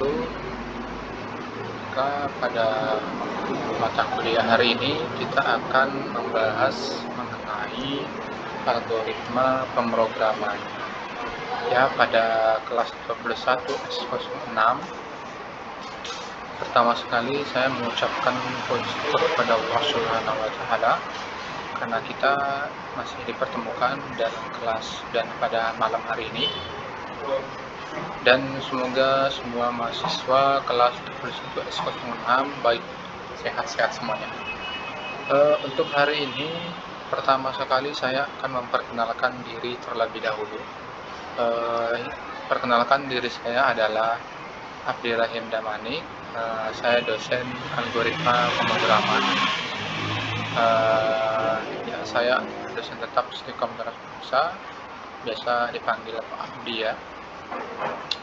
wabarakatuh. Pada mata kuliah hari ini kita akan membahas mengenai algoritma pemrograman. Ya, pada kelas 21 S06 pertama sekali saya mengucapkan puji syukur kepada Allah Subhanahu wa taala karena kita masih dipertemukan dalam kelas dan pada malam hari ini. Dan semoga semua mahasiswa kelas 21 S06 baik sehat-sehat semuanya. Untuk hari ini pertama sekali saya akan memperkenalkan diri terlebih dahulu. Perkenalkan diri saya adalah Abdi Rahim Damani. Saya dosen algoritma pemrograman. Saya dosen tetap Stikom Darussalam, biasa dipanggil Pak Abdi ya.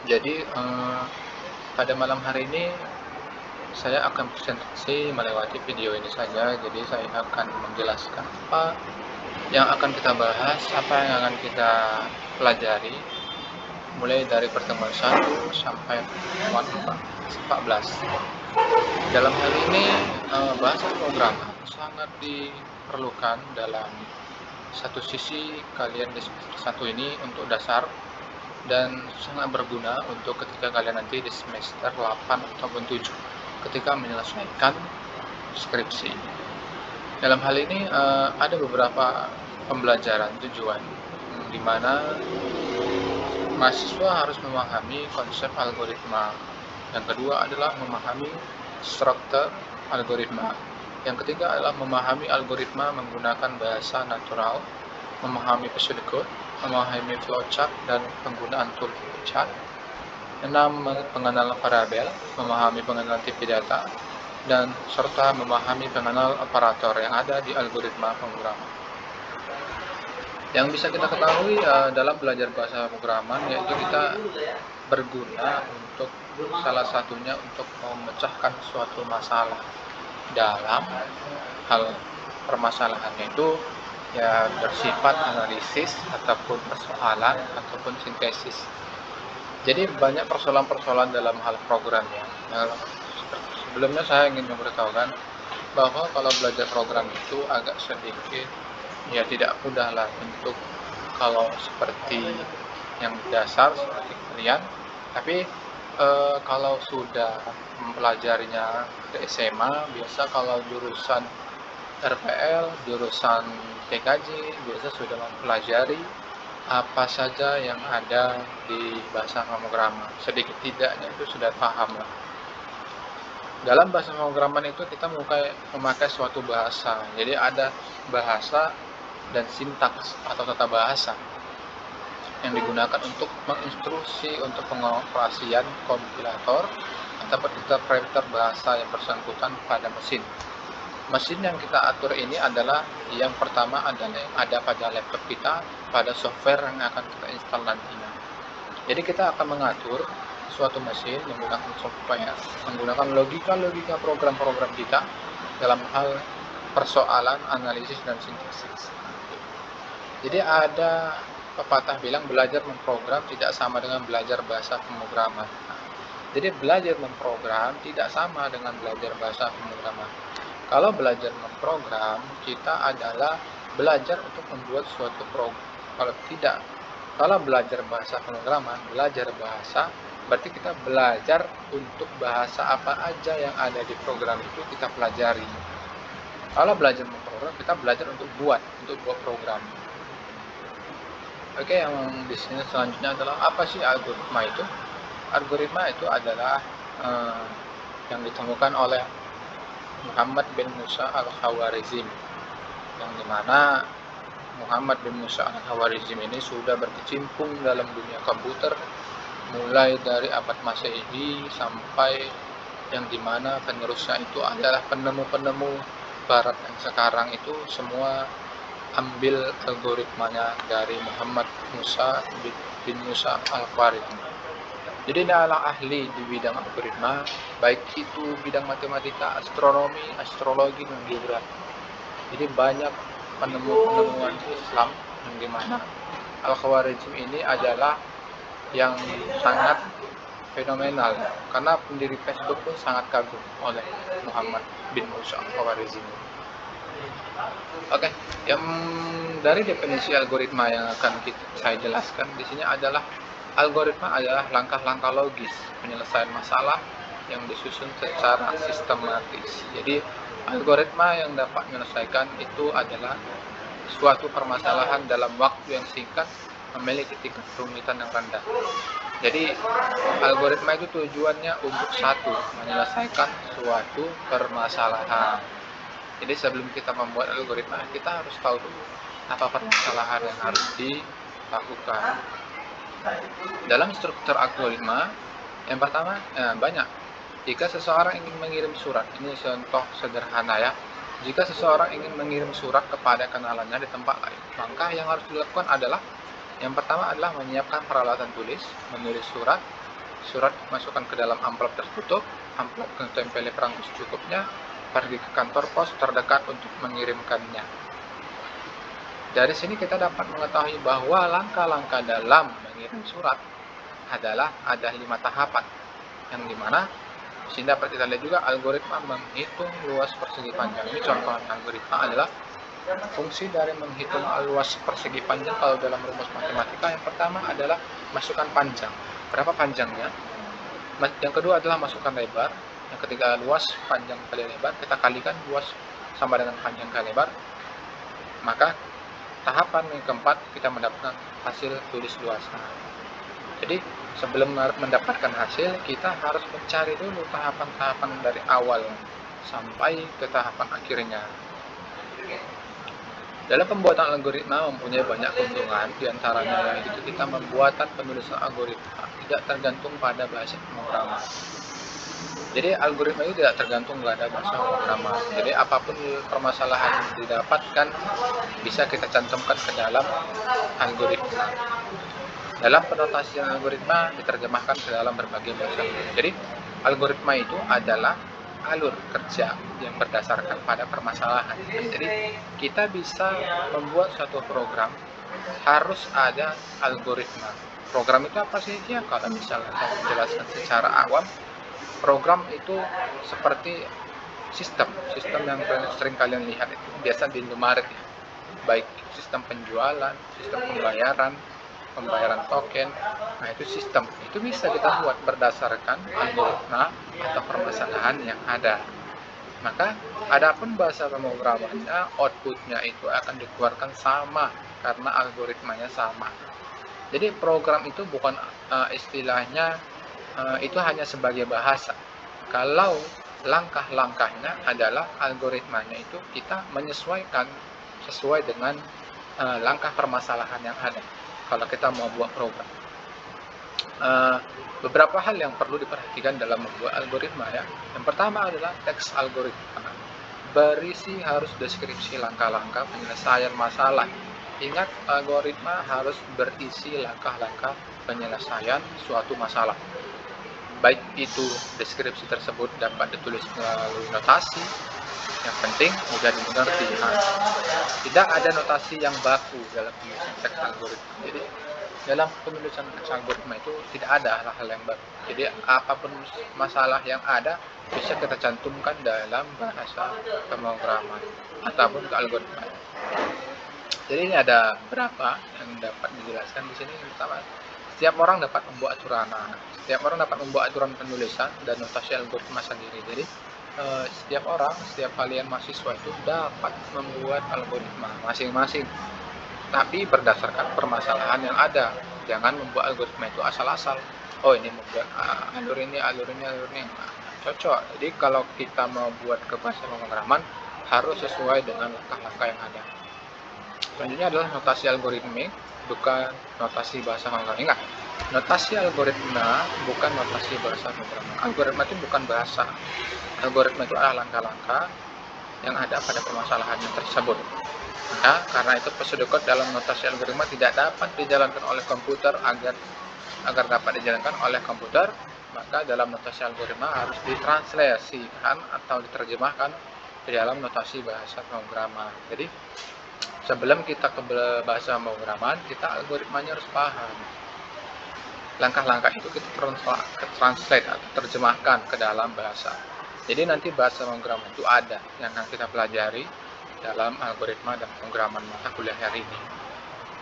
Jadi pada malam hari ini saya akan presentasi melewati video ini saja. Jadi saya akan menjelaskan apa yang akan kita bahas, apa yang akan kita pelajari mulai dari pertemuan 1 sampai pertemuan 14. Dalam hal ini bahasa pemrograman sangat diperlukan dalam satu sisi kalian di semester 1 ini untuk dasar, dan sangat berguna untuk ketika kalian nanti di semester 8 ataupun 7 ketika menyelesaikan skripsi. Dalam hal ini ada beberapa pembelajaran tujuan di mana mahasiswa harus memahami konsep algoritma. Yang kedua adalah memahami struktur algoritma. Yang ketiga adalah memahami algoritma menggunakan bahasa natural, memahami pseudocode, memahami flowchart dan penggunaan tool flowchart. 6. Pengenalan variabel, memahami pengenalan tipe data, dan serta memahami pengenal operator yang ada di algoritma pemrograman. Yang bisa kita ketahui dalam belajar bahasa pemrograman yaitu kita berguna untuk salah satunya untuk memecahkan suatu masalah dalam hal permasalahannya itu ya bersifat analisis ataupun persoalan ataupun sintesis. Jadi banyak persoalan-persoalan dalam hal programnya. Sebelumnya saya ingin memberitahukan bahwa kalau belajar program itu agak sedikit ya tidak mudah lah untuk kalau seperti yang dasar seperti kalian. Tapi kalau sudah mempelajarinya di SMA, biasa kalau jurusan RPL, jurusan TKJ, biasa sudah mempelajari apa saja yang ada di bahasa pemrograman. Sedikit tidaknya itu sudah paham lah. Dalam bahasa pemrograman itu kita memakai suatu bahasa. Jadi ada bahasa dan sintaks atau tata bahasa yang digunakan untuk menginstruksi untuk pengoperasian kompilator atau interpreter bahasa yang bersangkutan pada mesin. Mesin yang kita atur ini adalah yang pertama adalah yang ada pada laptop kita, pada software yang akan kita install nantinya. Jadi kita akan mengatur suatu mesin menggunakan software, menggunakan logika-logika program-program kita dalam hal persoalan, analisis, dan sintesis. Jadi ada pepatah bilang belajar memprogram tidak sama dengan belajar bahasa pemrograman. Jadi belajar memprogram tidak sama dengan belajar bahasa pemrograman. Kalau belajar memprogram, kita adalah belajar untuk membuat suatu program. Kalau belajar bahasa pemrograman, belajar bahasa, berarti kita belajar untuk bahasa apa aja yang ada di program itu kita pelajari. Kalau belajar memprogram, kita belajar untuk buat program. Oke, yang di sini selanjutnya adalah apa sih algoritma itu? Algoritma itu adalah yang ditemukan oleh Muhammad bin Musa al-Khawarizmi, yang dimana Muhammad bin Musa al-Khawarizmi ini sudah berkecimpung dalam dunia komputer mulai dari abad Masehi sampai yang dimana penerusnya itu adalah penemu-penemu barat yang sekarang itu semua ambil algoritmanya dari Muhammad bin Musa al-Khawarizmi. Jadi dia adalah ahli di bidang algoritma, baik itu bidang matematika, astronomi, astrologi, dan geografi. Jadi banyak penemuan Islam yang dimana Al-Khawarizmi ini adalah yang sangat fenomenal, karena pendiri Facebook pun sangat kagum oleh Muhammad bin Musa al-Khwarizmi. Oke, yang dari definisi algoritma yang akan saya jelaskan di sini adalah algoritma adalah langkah-langkah logis penyelesaian masalah yang disusun secara sistematis. Jadi, algoritma yang dapat menyelesaikan itu adalah suatu permasalahan dalam waktu yang singkat memiliki tingkat kerumitan yang rendah. Jadi, algoritma itu tujuannya untuk satu, menyelesaikan suatu permasalahan. Jadi sebelum kita membuat algoritma, kita harus tahu dulu apa permasalahan yang harus dilakukan. Dalam struktur algoritma, yang pertama banyak. Jika seseorang ingin mengirim surat, ini contoh sederhana ya. Jika seseorang ingin mengirim surat kepada kenalannya di tempat lain, maka yang harus dilakukan adalah yang pertama adalah menyiapkan peralatan tulis, menulis surat masukkan ke dalam amplop tertutup, amplop ditempeli perangko secukupnya, pergi ke kantor pos terdekat untuk mengirimkannya. Dari sini kita dapat mengetahui bahwa langkah-langkah dalam mengirim surat adalah ada 5 tahapan, yang dimana di sini dapat kita lihat juga algoritma menghitung luas persegi panjang. Ini contoh algoritma adalah fungsi dari menghitung luas persegi panjang. Kalau dalam rumus matematika, yang pertama adalah masukkan panjang, berapa panjangnya. Yang kedua adalah masukkan lebar. Yang ketiga luas, panjang kali lebar, kita kalikan luas sama dengan panjang kali lebar, maka tahapan yang keempat kita mendapatkan hasil tulis luas. Jadi sebelum mendapatkan hasil, kita harus mencari dulu tahapan-tahapan dari awal sampai ke tahapan akhirnya. Dalam pembuatan algoritma mempunyai banyak keuntungan, diantaranya yaitu kita membuatan penulisan algoritma tidak tergantung pada bahasa pemrograman. Jadi algoritma itu tidak tergantung pada bahasa pemrograman. Jadi apapun permasalahan yang didapatkan bisa kita cantumkan ke dalam algoritma. Dalam penotasian algoritma diterjemahkan ke dalam berbagai bahasa. Jadi algoritma itu adalah alur kerja yang berdasarkan pada permasalahan. Jadi kita bisa membuat suatu program harus ada algoritma. Program itu apa sih? Ya, kalau misalnya saya menjelaskan secara awam, program itu seperti sistem yang sering kalian lihat itu biasa di Indomaret ya. Baik sistem penjualan, sistem pembayaran token. Nah, itu sistem. Itu bisa kita buat berdasarkan algoritma atau permasalahan yang ada. Maka adapun bahasa pemrogramannya, outputnya itu akan dikeluarkan sama karena algoritmanya sama. Jadi program itu bukan istilahnya itu hanya sebagai bahasa. Kalau langkah-langkahnya adalah algoritmanya itu kita menyesuaikan sesuai dengan langkah permasalahan yang ada. Kalau kita mau buat program, beberapa hal yang perlu diperhatikan dalam membuat algoritma ya. Yang pertama adalah teks algoritma. Berisi harus deskripsi langkah-langkah penyelesaian masalah. Ingat, algoritma harus berisi langkah-langkah penyelesaian suatu masalah. Baik itu deskripsi tersebut dapat ditulis melalui notasi, yang penting mudah dimengerti. Tidak ada notasi yang baku dalam penulisan teks algoritma. Jadi dalam penulisan teks algoritma itu tidak ada hal-hal yang baru. Jadi apapun masalah yang ada bisa kita cantumkan dalam bahasa pemrograman ataupun ke algoritma. Jadi ini ada beberapa yang dapat dijelaskan di sini. Yang pertama, setiap orang dapat membuat aturan. Setiap orang dapat membuat aturan penulisan dan notasi algoritma sendiri. Jadi setiap kalian mahasiswa itu dapat membuat algoritma masing-masing, tapi berdasarkan permasalahan yang ada. Jangan membuat algoritma itu asal-asal. Oh, ini membuat alur ini. Nah, cocok. Jadi kalau kita mau buat ke bahasa pemrograman harus sesuai dengan langkah-langkah yang ada. Selanjutnya adalah notasi algoritmik, bukan notasi bahasa pemrograman. Ingat, notasi algoritma bukan notasi bahasa pemrograman. Algoritma itu bukan bahasa. Algoritma itu adalah langkah-langkah yang ada pada permasalahan tersebut. Nah, karena itu pseudocode dalam notasi algoritma tidak dapat dijalankan oleh komputer. Agar dapat dijalankan oleh komputer, maka dalam notasi algoritma harus ditranslasikan atau diterjemahkan ke dalam notasi bahasa pemrograman. Jadi sebelum kita ke bahasa pemrograman, kita algoritmanya harus paham. langkah-langkah itu kita translate atau terjemahkan ke dalam bahasa. Jadi nanti bahasa pemrograman itu ada yang akan kita pelajari dalam algoritma dan pemrograman mata kuliah hari ini.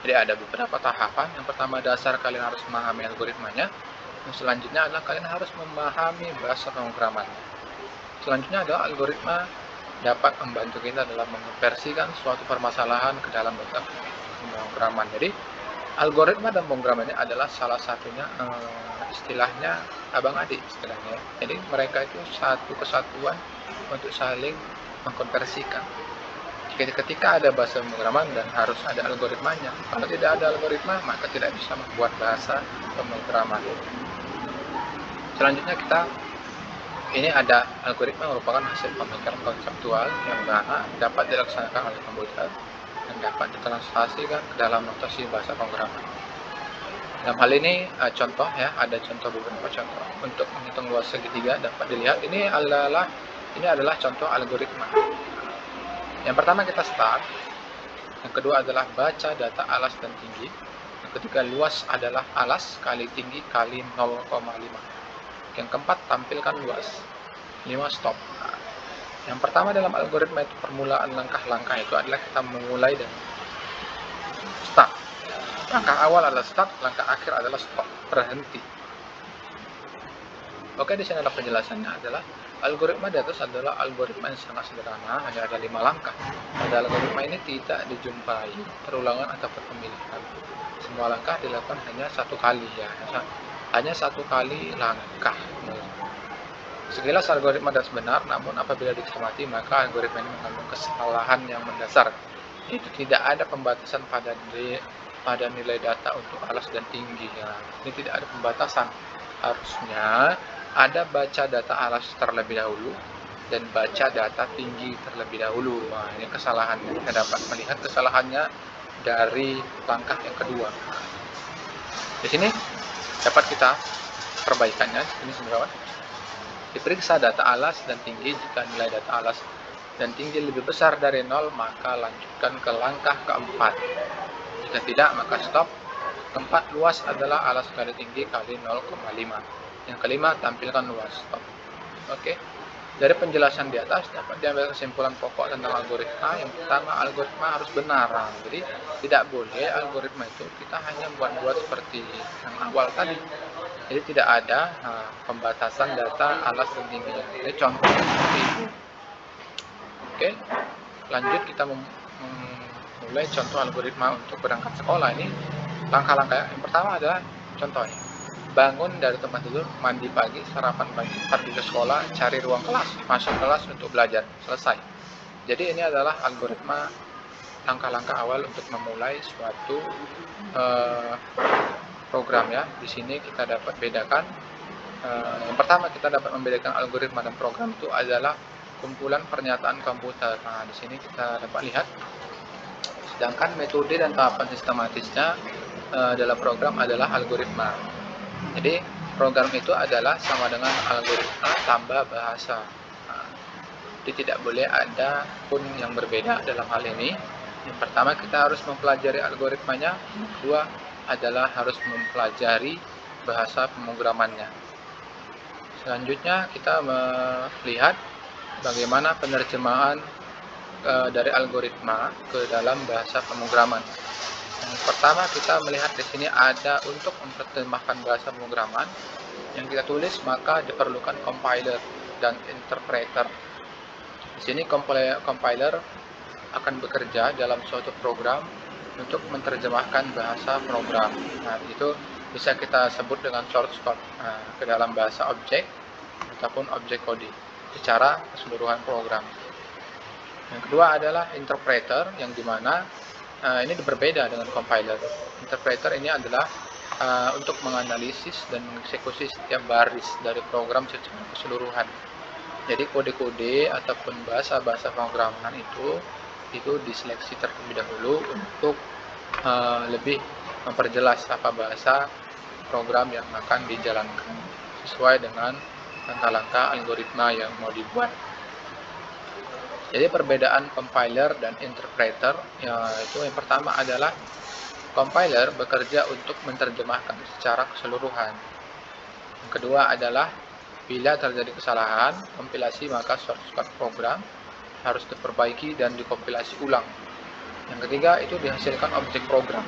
Jadi ada beberapa tahapan. Yang pertama dasar, kalian harus memahami algoritmanya. Yang selanjutnya adalah kalian harus memahami bahasa pemrograman. Selanjutnya adalah algoritma dapat membantu kita dalam mengonversikan suatu permasalahan ke dalam bahasa pemrograman. Jadi algoritma dan pemrograman ini adalah salah satunya istilahnya abang adik istilahnya. Jadi mereka itu satu kesatuan untuk saling mengkonversikan. Ketika ada bahasa pemrograman dan harus ada algoritmanya. Kalau tidak ada algoritma, maka tidak bisa membuat bahasa pemrograman. Selanjutnya ini ada algoritma merupakan hasil pemikiran konseptual yang mana dapat dilaksanakan oleh komputer dan dapat ditranslasikan ke dalam notasi bahasa pemrograman. Dalam hal ini contoh ya, ada beberapa contoh untuk menghitung luas segitiga dapat dilihat. Ini adalah contoh algoritma. Yang pertama kita start, yang kedua adalah baca data alas dan tinggi, yang ketiga luas adalah alas kali tinggi kali 0,5, yang keempat tampilkan luas, 5 stop. Yang pertama dalam algoritma itu permulaan langkah-langkah itu adalah kita memulai dengan start. Langkah awal adalah start, langkah akhir adalah stop, berhenti. Oke, di sini ada penjelasannya adalah algoritma di atas adalah algoritma yang sangat sederhana, hanya ada 5 langkah. Pada algoritma ini tidak dijumpai perulangan atau pemilihan. Semua langkah dilakukan hanya satu kali ya, hanya satu kali langkah. Sekilas algoritma das benar, namun apabila dicermati maka algoritma ini mengandung kesalahan yang mendasar. Itu tidak ada pembatasan pada nilai data untuk alas dan tinggi ya. Ini tidak ada pembatasan. Harusnya ada baca data alas terlebih dahulu dan baca data tinggi terlebih dahulu. Nah, ini kesalahannya. Kita dapat melihat kesalahannya dari langkah yang kedua. Di sini dapat kita perbaikannya. Ini kawan. Diperiksa data alas dan tinggi. Jika nilai data alas dan tinggi lebih besar dari 0, maka lanjutkan ke langkah keempat. Jika tidak, maka stop. Keempat, luas adalah alas kali tinggi kali 0,5. Yang kelima, tampilkan luas. Stop. Oke. Dari penjelasan di atas dapat diambil kesimpulan pokok tentang algoritma. Yang pertama, algoritma harus benar. Jadi tidak boleh algoritma itu kita hanya buat seperti yang awal tadi. Jadi tidak ada pembatasan data alas dan tinggi. Jadi contoh seperti itu. Oke. Lanjut kita mulai contoh algoritma untuk berangkat sekolah. Ini langkah-langkah yang pertama adalah contohnya. Bangun dari tempat tidur, mandi pagi, sarapan pagi, pergi ke sekolah, cari ruang kelas, masuk kelas untuk belajar, selesai. Jadi ini adalah algoritma langkah-langkah awal untuk memulai suatu program ya. Di sini kita dapat bedakan. Yang pertama kita dapat membedakan algoritma dan program itu adalah kumpulan pernyataan komputer. Nah, di sini kita dapat lihat. Sedangkan metode dan tahapan sistematisnya dalam program adalah algoritma. Jadi program itu adalah sama dengan algoritma tambah bahasa. Jadi tidak boleh ada pun yang berbeda dalam hal ini. Yang pertama kita harus mempelajari algoritmanya. Yang kedua adalah harus mempelajari bahasa pemrogramannya. Selanjutnya kita melihat bagaimana penerjemahan dari algoritma ke dalam bahasa pemrograman. Yang pertama kita melihat di sini ada untuk menerjemahkan bahasa pemrograman yang kita tulis, maka diperlukan compiler dan interpreter. Di sini compiler akan bekerja dalam suatu program untuk menerjemahkan bahasa program. Nah, itu bisa kita sebut dengan source code ke dalam bahasa objek ataupun objek kode secara keseluruhan program. Yang kedua adalah interpreter, yang dimana ini berbeda dengan compiler. Interpreter ini adalah untuk menganalisis dan mengeksekusi setiap baris dari program secara keseluruhan. Jadi kode-kode ataupun bahasa-bahasa pemrograman itu diseleksi terlebih dahulu untuk lebih memperjelas apa bahasa program yang akan dijalankan sesuai dengan langkah-langkah algoritma yang mau dibuat. Jadi perbedaan compiler dan interpreter, yaitu yang pertama adalah Compiler bekerja untuk menerjemahkan secara keseluruhan. Yang kedua adalah bila terjadi kesalahan kompilasi, maka source code program harus diperbaiki dan dikompilasi ulang. Yang ketiga itu dihasilkan objek program.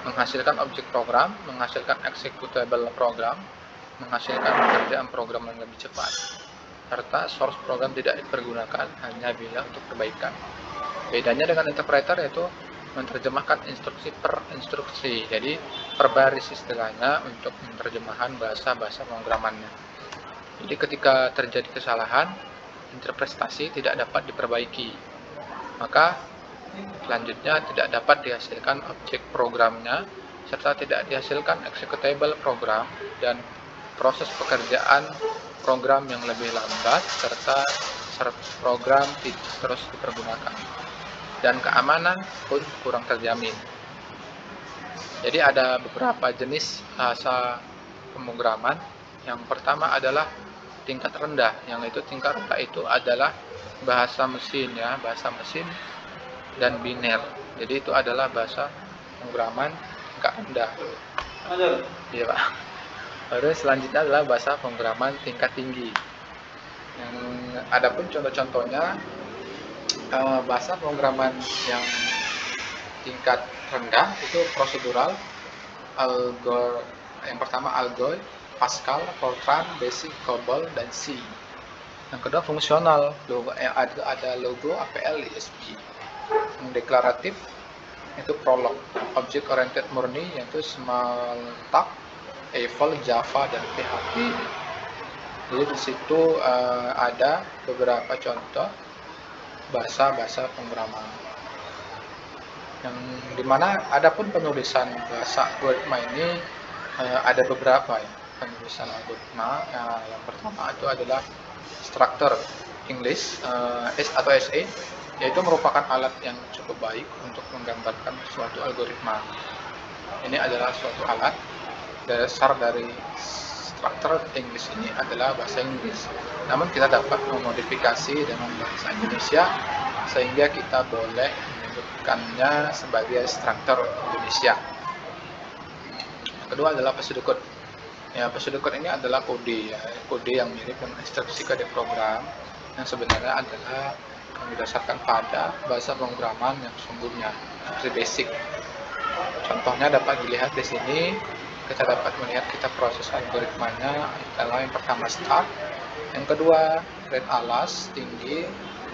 Menghasilkan objek program, menghasilkan executable program, menghasilkan pekerjaan program yang lebih cepat, serta source program tidak dipergunakan hanya bila untuk perbaikan. Bedanya dengan interpreter yaitu menerjemahkan instruksi per instruksi, jadi per baris istilahnya untuk menerjemahan bahasa pemrogramannya. Jadi ketika terjadi kesalahan, interpretasi tidak dapat diperbaiki, maka selanjutnya tidak dapat dihasilkan objek programnya, serta tidak dihasilkan executable program, dan proses pekerjaan program yang lebih lambat, serta program tidak terus dipergunakan, dan keamanan pun kurang terjamin. Jadi ada beberapa jenis bahasa pemrograman. Yang pertama adalah tingkat rendah, yang itu tingkat rendah itu adalah bahasa mesin ya, bahasa mesin dan biner. Jadi itu adalah bahasa pemrograman tingkat rendah. Iya Pak. Lalu selanjutnya adalah bahasa pemrograman tingkat tinggi. Yang adapun contoh-contohnya bahasa pemrograman yang tingkat rendah itu prosedural, yang pertama Algol, Pascal, Fortran, Basic, COBOL, dan C. Yang kedua fungsional, ada Logo, APL, ISP. Yang deklaratif itu Prolog, Object Oriented murni yaitu Smalltalk, Eiffel, Java, dan PHP. Jadi di situ ada beberapa contoh bahasa pemrograman. Yang dimana adapun penulisan bahasa algoritma ini ada beberapa ya penulisan algoritma. Yang pertama itu adalah structure English atau SE, yaitu merupakan alat yang cukup baik untuk menggambarkan suatu algoritma. Ini adalah suatu alat. Dasar dari struktur English ini adalah bahasa Inggris. Namun kita dapat memodifikasi dengan bahasa Indonesia sehingga kita boleh menyebutkannya sebagai struktur Indonesia. Yang kedua adalah pseudocode. Ya, pseudocode ini adalah kode ya, kode yang mirip dengan instruksi kode program yang sebenarnya adalah yang didasarkan pada bahasa pemrograman yang sesungguhnya, seperti basic. Contohnya dapat dilihat di sini. Kita dapat melihat kita proses algoritmanya adalah yang pertama start, yang kedua red alas tinggi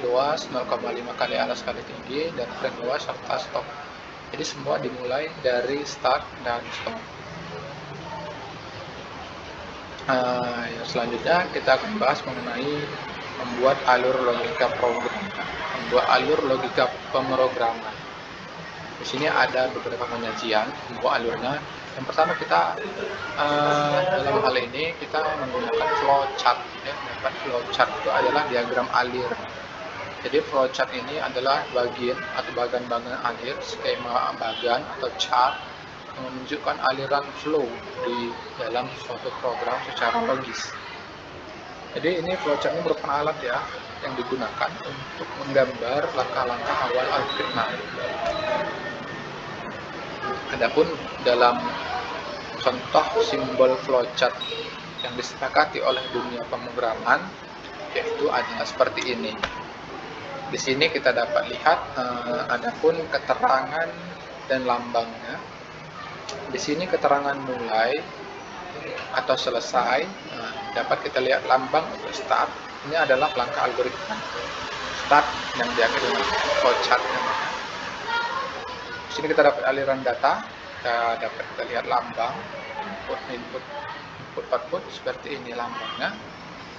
luas 0,5 kali alas kali tinggi, dan red luas serta stop. Jadi semua dimulai dari start dan stop. Yang selanjutnya kita akan bahas mengenai membuat alur logika program, membuat alur logika pemrograman. Di sini ada beberapa penyajian membuat alurnya. Yang pertama kita dalam hal ini kita menggunakan flowchart ya. Flowchart itu adalah diagram alir. Jadi flowchart ini adalah bagian atau bagan-bagan alir, skema bagan atau chart yang menunjukkan aliran flow di dalam suatu program secara logis. Jadi ini flowchart ini merupakan alat ya yang digunakan untuk menggambar langkah-langkah awal algoritma. Adapun dalam contoh simbol flowchart yang disepakati oleh dunia pemrograman yaitu adalah seperti ini. Di sini kita dapat lihat adapun keterangan dan lambangnya. Di sini keterangan mulai atau selesai. Dapat kita lihat lambang untuk start. Ini adalah langkah algoritma start yang diakhiri dengan flowchart. Di sini kita dapat aliran data, kita dapat kita lihat lambang, input, output seperti ini lambangnya,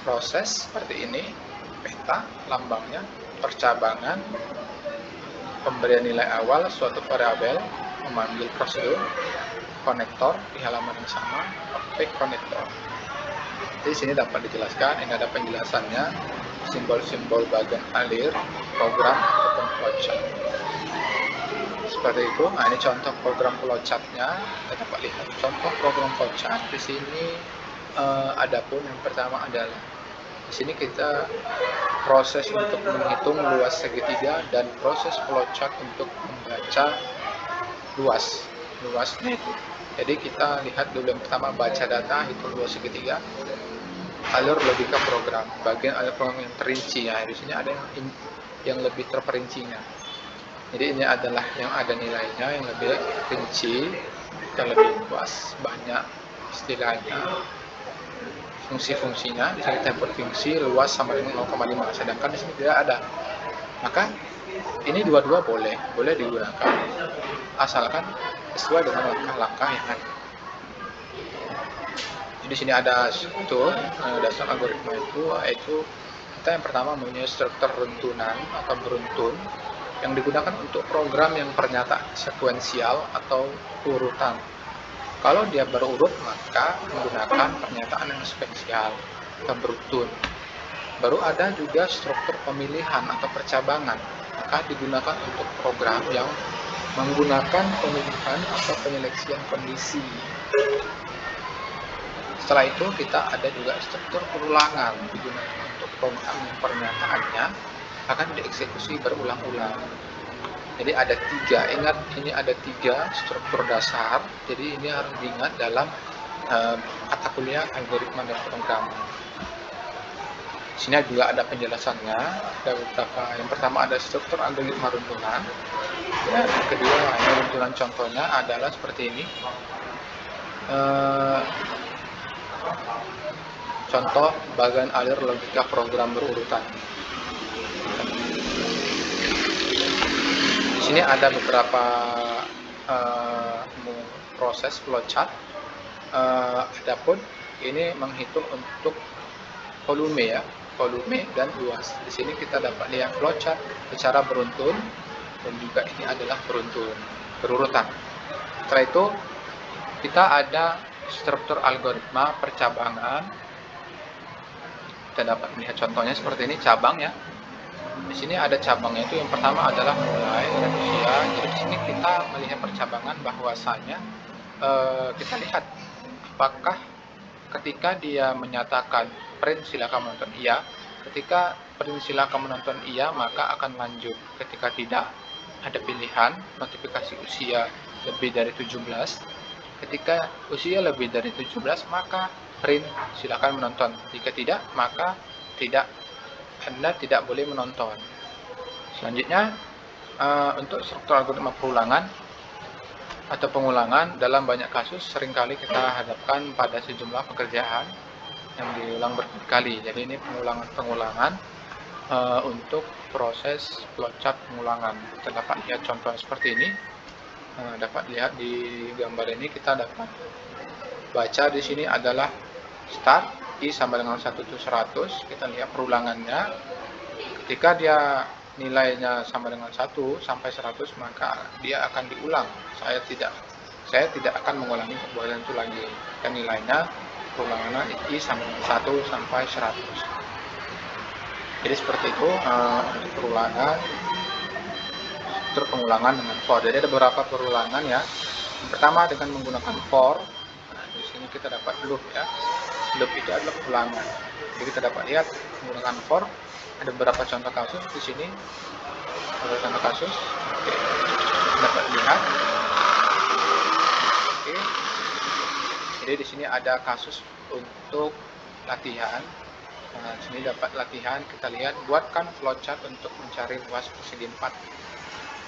proses seperti ini, peta lambangnya, percabangan, pemberian nilai awal suatu variabel, memanggil prosedur, konektor di halaman yang sama, objek konektor. Di sini dapat dijelaskan, ini ada penjelasannya, simbol-simbol bagian alir, program ataupun flowchart. Seperti itu. Nah, ini contoh program flowchart-nya. Kita dapat lihat contoh program flowchart. Di sini adapun yang pertama adalah di sini kita proses untuk menghitung luas segitiga dan proses flowchart untuk membaca luasnya itu. Jadi kita lihat dulu yang pertama, baca data, hitung 2 segitiga, alur logika program, bagian alur program yang terinci ya. Di sini ada yang lebih terperincinya. Jadi ini adalah yang ada nilainya, yang lebih rinci, yang lebih luas, banyak istilahnya, fungsi-fungsinya. Di sini tempat fungsi luas sama dengan 0,5, sedangkan di sini tidak ada. Maka ini dua-dua boleh digunakan, asalkan sesuai dengan langkah-langkah yang ada. Jadi di sini ada struktur dasar algoritma itu, yaitu kita yang pertama mempunyai struktur runtunan atau beruntun yang digunakan untuk program yang pernyataan sekuensial atau urutan. Kalau dia berurut, maka menggunakan pernyataan yang sekuensial atau beruntun. Baru ada juga struktur pemilihan atau percabangan, maka digunakan untuk program yang menggunakan pemilihan atau penyeleksian kondisi. Setelah itu kita ada juga struktur perulangan, digunakan untuk program yang pernyataannya akan dieksekusi berulang-ulang. Jadi ada 3, ingat ini ada 3 struktur dasar, jadi ini harus diingat dalam mata kuliah algoritma dan pemrograman. Di sini juga ada penjelasannya, ada beberapa. Yang pertama ada struktur algoritma runtunan, ya, yang kedua ini runtunan contohnya adalah seperti ini. Contoh bagian alur logika program berurutan. Di sini ada beberapa proses flowchart. Adapun ini menghitung untuk volume ya, volume dan luas. Di sini kita dapat lihat flowchart secara beruntun dan juga ini adalah berurutan. Setelah itu kita ada struktur algoritma percabangan. Kita dapat melihat contohnya seperti ini, cabang ya. Di sini ada cabangnya, itu yang pertama adalah mulai usia. Jadi di sini kita melihat percabangan bahwasanya kita lihat apakah ketika dia menyatakan print silakan menonton iya, ketika print silakan menonton iya maka akan lanjut. Ketika tidak, ada pilihan notifikasi usia lebih dari 17. Ketika usia lebih dari 17 maka print silakan menonton. Jika tidak, maka Anda tidak boleh menonton. Selanjutnya untuk struktur algoritma perulangan atau pengulangan, dalam banyak kasus seringkali kita hadapkan pada sejumlah pekerjaan yang diulang berkali. Jadi ini pengulangan untuk proses flowchart pengulangan. Kita dapat lihat contoh seperti ini. Dapat lihat di gambar ini, kita dapat baca di sini adalah start I sama dengan 1 itu 100. Kita lihat perulangannya. Ketika dia nilainya sama dengan 1 sampai 100 maka dia akan diulang. Saya tidak akan mengulangi perbuatan itu lagi. Dan nilainya perulangannya I sama dengan 1 sampai 100. Jadi seperti itu untuk perulangan, struktur pengulangan dengan for. Jadi ada beberapa perulangan ya. Yang pertama dengan menggunakan for. Nah, di sini kita dapat loop ya. Loop itu adalah ulangan. Jadi kita dapat lihat menggunakan for. Ada beberapa contoh kasus di sini. Beberapa contoh kasus. Oke. Dapat lihat. Oke. Jadi di sini ada kasus untuk latihan. Nah, di sini dapat latihan. Kita lihat, buatkan flowchart untuk mencari luas persegi 4.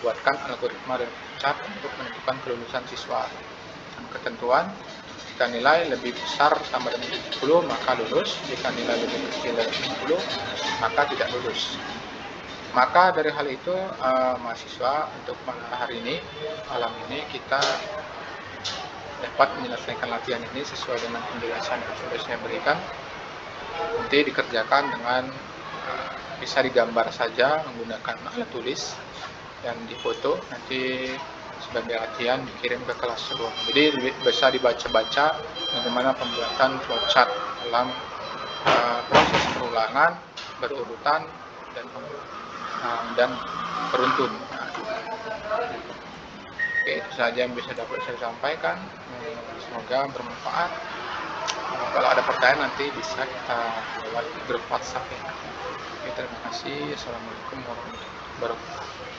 Buatkan algoritma dan flowchart untuk menentukan kelulusan siswa. Dan ketentuan, jika nilai lebih besar sama dengan 70 maka lulus, jika nilai lebih kecil dari 70 maka tidak lulus. Maka dari hal itu mahasiswa untuk malam ini kita dapat menyelesaikan latihan ini sesuai dengan penjelasan yang sudah saya berikan. Nanti dikerjakan dengan bisa digambar saja menggunakan alat tulis dan difoto, nanti sebagai latihan dikirim ke kelas sebelum. Jadi bisa dibaca-baca bagaimana pembuatan flowchart dalam proses perulangan, berurutan dan beruntun. Oke, itu saja yang bisa dapat saya sampaikan. Semoga bermanfaat. Kalau ada pertanyaan nanti bisa kita lewat grup WhatsApp ya. Oke, terima kasih. Assalamualaikum warahmatullahi wabarakatuh.